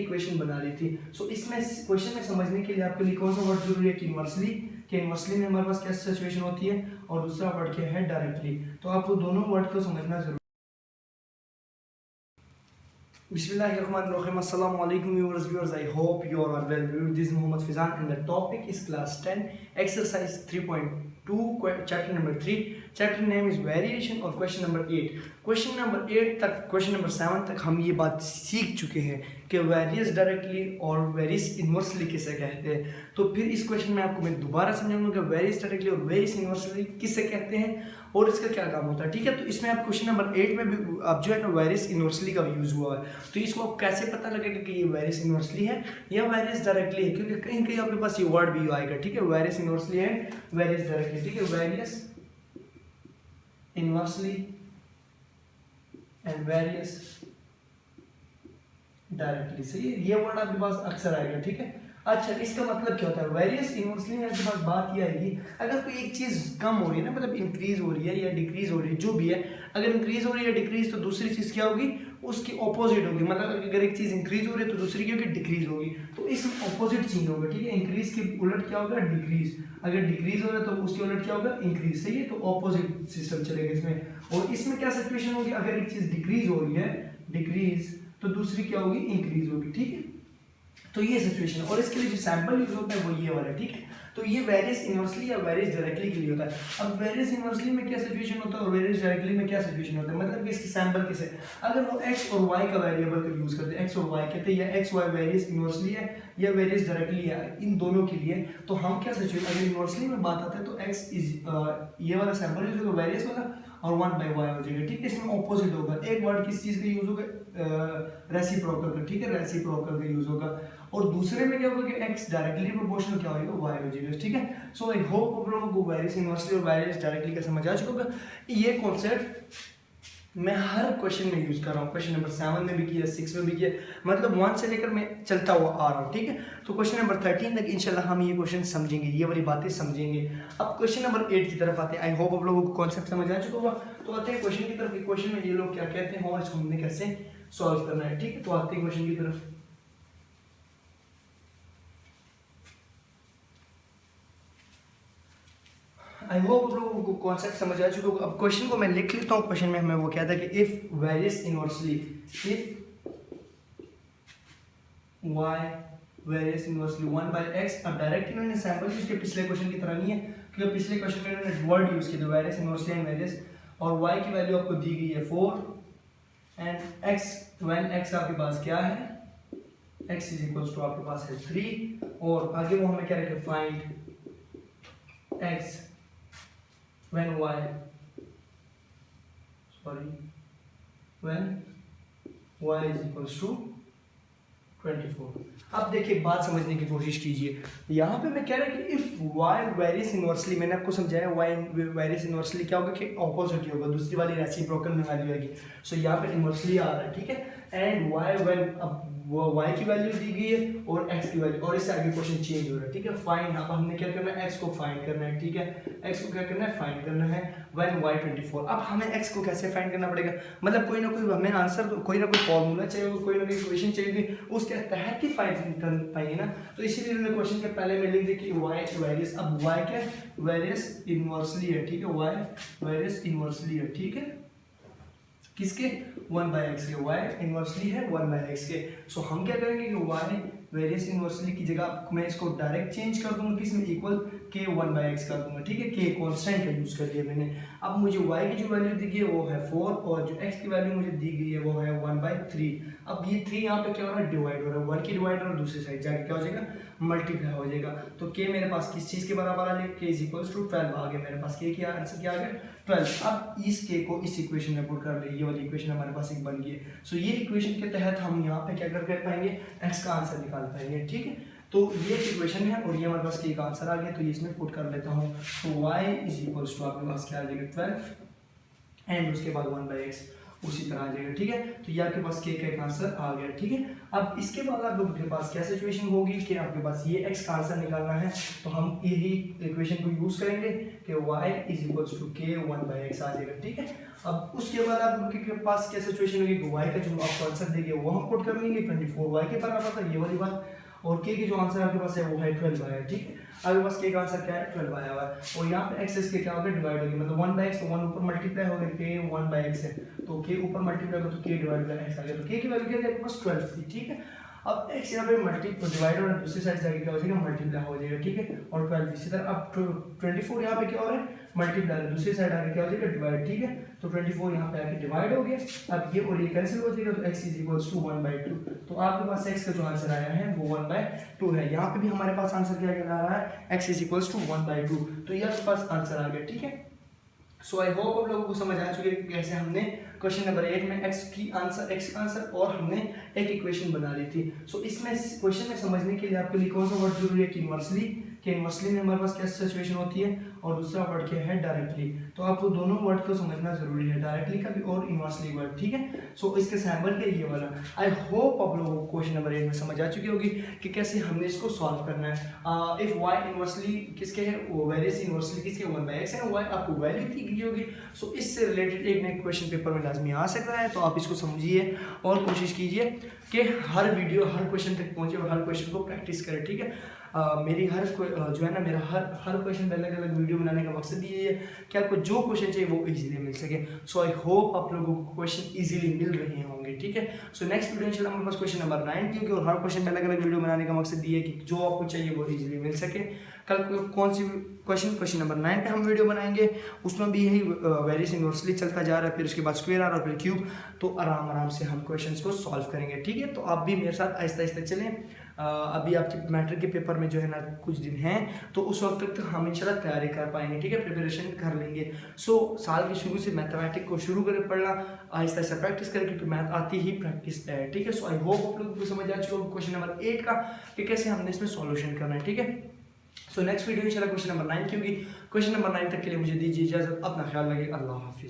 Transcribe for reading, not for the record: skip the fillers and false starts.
Equation बना ली थी। सो इसमें क्वेश्चन में समझने के लिए आपके लिए कौन सा वर्ड जरूरी है कि इनवर्सली, कि इनवर्सली में हमारे पास क्या सिचुएशन होती है, और दूसरा वर्ड क्या है डायरेक्टली। तो आपको दोनों वर्ड को समझना जरूरी। Bismillahirrahmanirrahim. Assalamu alaikum viewers. I hope you are well. This is Muhammad Fizan and the topic is class 10 exercise 3.2 chapter number 3. Chapter name is variation और question number 8. Question number 8 तक question number 7 तक हम ये बात सीख चुके हैं कि वेरियस डायरेक्टली और वेरियस इनवर्सली किसे कहते हैं। तो फिर इस क्वेश्चन में आपको मैं दोबारा समझाऊंगा कि वेरियस डायरेक्टली और वेरियस इनवर्सली किसे कहते हैं और इसका क्या काम होता है। ठीक है, तो इसमें आप क्वेश्चन नंबर 8 में भी अब जो है ना वेरियस इनवर्सली का यूज हुआ है। तो इसको आप कैसे पता लगेगा कि ये वेरियस इनवर्सली है या वेरियस डायरेक्टली है, क्योंकि कहीं कहीं आपके पास ये वर्ड भी आएगा। ठीक है, various inversely and various directly. ठीक है, various inversely and various directly. सही है, ये वर्ड आपके पास अक्सर आएगा। ठीक है, अच्छा इसका मतलब क्या होता है वेरियस इनवर्सली में आपके पास बात ये आएगी अगर कोई एक चीज़ कम हो रही है ना, मतलब इंक्रीज हो रही है या डिक्रीज हो रही है, जो भी है, अगर इंक्रीज हो रही है या डिक्रीज, तो दूसरी चीज़ क्या होगी, उसकी ऑपोजिट होगी। मतलब अगर एक चीज़ इंक्रीज हो रही है तो दूसरी क्या होगी, डिक्रीज होगी। तो इसमें ऑपोजिट चीज होगा। ठीक है, इंक्रीज के उलट क्या होगा, डिक्रीज। अगर डिक्रीज हो रहा है तो उसके उलट क्या होगा, इंक्रीज। सही है, तो ऑपोजिट सिस्टम चलेगा इसमें। और इसमें क्या सिचुएशन होगी, अगर एक चीज़ डिक्रीज हो रही है, डिक्रीज, तो दूसरी क्या होगी, इंक्रीज होगी। ठीक है, तो ये सिचुएशन, और इसके लिए जो सैंपल यूज होता है वो ये वाला है। ठीक है, तो ये वेरियस इनवर्सली या वेरियस डायरेक्टली के लिए होता है। अब वेरियस इनवर्सली में क्या सिचुएशन होता है और वेरियस डायरेक्टली में क्या सिचुएशन होता है, मतलब कि इसके सैंपल किसे, अगर वो x और y का वेरिएबल का यूज करते हैं, x और y कहते हैं, या x y वेरियस इनवर्सली है या वेरियस डायरेक्टली है, इन दोनों के लिए, तो हम क्या सिचुएशन, अगर इनवर्सली में बात आता है तो x इज ये वाला सैंपल यूज होगा वेरियस वाला, और 1/y हो जाएगा। ठीक है, इसमें ऑपोजिट होगा। एक वर्ड किस चीज का यूज होगा, रेसिप्रोकल का। ठीक है, रेसिप्रोकल का यूज होगा। और दूसरे में क्या होगा कि x डायरेक्टली प्रोपोर्शनल क्या होगा, y हो जाएगा। ठीक है, सो आई होप आप लोगों को वेरियस इनवर्सली और वेरियस डायरेक्टली का समझ आ चुका होगा। ये कॉन्सेप्ट मैं हर क्वेश्चन में यूज कर रहा हूँ। क्वेश्चन नंबर 7 में भी किया, 6 में भी किया, मतलब 1 से लेकर मैं चलता हुआ आ रहा हूँ। ठीक है, तो क्वेश्चन नंबर 13 तक इंशाल्लाह हम ये क्वेश्चन समझेंगे, ये वाली बातें समझेंगे। अब क्वेश्चन नंबर 8 की तरफ आते हैं। आई होप आप लोगों को कॉन्सेप्ट समझ आ चुका होगा। तो आते हैं क्वेश्चन की तरफ। क्वेश्चन में ये लोग क्या कहते हैं और इसको हमने कैसे सॉल्व करना है। ठीक है, तो आते हैं क्वेश्चन की तरफ। आई होप आप लोगों को कॉन्सेप्ट समझ आ चुका होगा। अब क्वेश्चन को मैं लिख लेता हूँ। क्वेश्चन में हमें वो क्या था कि if various inversely, if y various inversely 1/x। अब डायरेक्ट इन्होंने सैंपल यूज किया, पिछले क्वेश्चन की तरह नहीं है, क्योंकि पिछले क्वेश्चन में इन्होंने वर्ड यूज किया था वेरियस इनवर्सली एंड वेरियस, और y की वैल्यू आपको दी गई है 4 एंड x, व्हेन x आपके पास क्या है, x इज इक्वल्स टू आपके पास है 3, और आगे वो हमें क्या रखे, find x when y, when y is equals to 24। अब देखिए बात समझने की कोशिश कीजिए। यहाँ पे मैं कह रहा कि इफ y वेरियस इनवर्सली, मैंने आपको समझाया y वेरियस इनवर्सली क्या होगा कि ऑपोजिट ही होगा, दूसरी वाली रेसिप्रोकल में वैल्यू आएगी। सो यहाँ पे इनवर्सली आ रहा है। ठीक है, एंड y when, अब वो y की वैल्यू दी गई है और x की वैल्यू, और इससे आगे क्वेश्चन चेंज हो रहा है। ठीक है, फाइंड, अब हमने क्या करना है, x को फाइंड करना है। ठीक है, x को क्या करना है, फाइंड करना है व्हेन y 24। अब हमें x को कैसे फाइंड करना पड़ेगा, मतलब कोई ना कोई हमें आंसर, तो कोई ना कोई फॉर्मूला चाहिए, कोई ना कोई इक्वेशन चाहिए, उसके तहत ही फाइंड कर पाएंगे ना। तो इसीलिए उन्होंने क्वेश्चन के पहले में लिख दिया कि y वेरियस, अब y क्या वेरियस इनवर्सली है। ठीक है, y वेरियस इनवर्सली है। ठीक है, किसके, 1/x के, y इनवर्सली है 1/x के। सो हम क्या करेंगे कि y वेरियस इनवर्सली की जगह मैं इसको डायरेक्ट चेंज कर दूंगा, किसमें, इक्वल k 1/x कर दूंगा। ठीक है, k कांस्टेंट का यूज कर दिया मैंने। अब मुझे y की जो वैल्यू दी गई है वो है 4, और जो x की वैल्यू मुझे दी गई है वो है 1/3। अब ये 3 यहाँ पे क्या हो रहा है, डिवाइड हो रहा है, 1 की डिवाइड और दूसरी साइड जाके क्या हो जाएगा, मल्टीप्लाई हो जाएगा। तो k मेरे पास किस चीज के बराबर आ जाएगा, k इज इक्वल्स टू 12 आ गया मेरे पास, k की आंसर क्या आ गया, 12। अब इस k को इस इक्वेशन में पुट कर ले, ये वाली इक्वेशन हमारे पास एक बन गई है। सो ये इक्वेशन के तहत हम यहाँ पे क्या कर पाएंगे, x का आंसर निकाल पाएंगे। ठीक है, तो ये इक्वेशन है और ये हमारे पास k का आंसर आ गया, तो ये इसमें पुट कर लेता हूँ। तो y इज इक्वल्स टू आपके पास क्या आ जाएगा 12 एंड उसके बाद 1/x, उसी तरह आ जाएगा, ठीक है। तो ये आपके पास के का एक आंसर आ गया, ठीक है। अब इसके बाद आप लोगों के पास क्या सिचुएशन होगी कि आपके पास ये x का आंसर निकालना है, तो हम यही इक्वेशन को यूज करेंगे कि y is equals to k 1/x आ जाएगा, ठीक है। अब उसके बाद आप लोगों के पास क्या सिचुएशन होगी कि y का जो आपको आंसर देंगे वो हम पुट कर लेंगे 24y के बराबर था, ये वाली बात, और k की जो आंसर आपके पास है वो है 12y है, ठीक है। आपके पास k का आंसर क्या है 12y आया हुआ है, और यहाँ पे x इसके क्या होगा डिवाइड होगी, मतलब 1/x, तो 1 ऊपर मल्टीप्लाई हो गया, k 1/x है तो k ऊपर मल्टीप्लाई हो तो k डिवाइड बाय x आ गया, तो k की वैल्यू क्या है आपके पास 12 थी, ठीक है। अब x यहाँ पे मल्टीप्लाई डिवाइड और दूसरी साइड जाके क्या हो जाएगा मल्टीप्लाई हो जाएगा, ठीक है, और 12 इसी तरह अब 24 यहाँ पे क्या हो रहा है मल्टीप्लाई, दूसरी साइड आके क्या हो जाएगा डिवाइड, ठीक है। तो 24 यहाँ पे आके डिवाइड हो गया, अब ये और ये कैंसिल हो जाएगा, तो x इज इक्वल्स टू 1/2, तो आपके पास x का जो आंसर आया है वो 1/2 है। यहाँ पे भी हमारे पास आंसर क्या आ रहा है x इज इक्वल्स टू 1/2, तो ये आपके पास आंसर आ गया, ठीक है। सो आई होप आप लोगों को समझ आ चुकी है कैसे हमने क्वेश्चन नंबर 8 में x का आंसर और हमने एक इक्वेशन बना ली थी। सो इसमें क्वेश्चन में समझने के लिए आपके लिए कौन सा वर्ड जरूरी है कि इनवर्सली में हमारे पास क्या सिचुएशन होती है, और दूसरा वर्ड क्या है डायरेक्टली, तो आपको दोनों वर्ड को समझना जरूरी है, डायरेक्टली का भी और इनवर्सली वर्ड, ठीक है। सो इसके सैम्पल के ये वाला आई होप आप लोगों को क्वेश्चन नंबर 8 में समझ आ चुकी होगी कि कैसे हमने इसको सॉल्व करना है। इफ y इनवर्सली किसके है, वो वेरियस इनवर्सली किसके 1/x है, y आपको वैल्यू दी गई होगी। सो इससे रिलेटेड एक नए क्वेश्चन पेपर में लाजमी आ सकता है, तो आप इसको समझिए और कोशिश कीजिए कि हर वीडियो हर क्वेश्चन तक पहुंचे और हर क्वेश्चन को प्रैक्टिस करें, ठीक है। मेरी मेरा हर क्वेश्चन पे अलग अलग वीडियो बनाने का मकसद ये है कि आपको जो क्वेश्चन चाहिए वो इजीली मिल सके। सो आई होप आप लोगों को क्वेश्चन इजीली मिल रहे होंगे, ठीक है। सो नेक्स्ट वीडियो इंशाल्लाह हमारे पास क्वेश्चन नंबर 9 की होगी, और हर क्वेश्चन पे अलग अलग वीडियो बनाने का मकसद ये है कि जो आपको चाहिए वो इजीली मिल सके। कल कौन सी क्वेश्चन नंबर 9 पे हम वीडियो बनाएंगे, उसमें भी यही वेरियस इनवर्सली चलता जा रहा है, फिर उसके बाद स्क्वायर आर और फिर क्यूब, तो आराम से हम क्वेश्चंस को सॉल्व करेंगे, ठीक है। तो आप भी मेरे साथ आहिस्ता आहिस्ता चलें। अभी आपके मैट्रिक के पेपर में जो है ना कुछ दिन हैं, तो उस वक्त तक हम इंशाल्लाह तैयारी कर पाएंगे, ठीक है, प्रिपरेशन कर लेंगे। सो साल के शुरू से मैथमेटिक को शुरू करें पढ़ना, आहिस्ता आहिस्ता प्रैक्टिस करें, क्योंकि मैथ आती ही प्रैक्टिस है, ठीक है। सो आई होप आप लोगों को समझ आ चुका होगा क्वेश्चन नंबर 8 का कि कैसे हमने इसमें सॉल्यूशन करना है, ठीक है। सो नेक्स्ट वीडियो इंशाल्लाह क्वेश्चन नंबर 9 की होगी। क्वेश्चन नंबर 9 तक के लिए मुझे दीजिए इजाजत, अपना ख्याल रखिए, अल्लाह हाफिज़।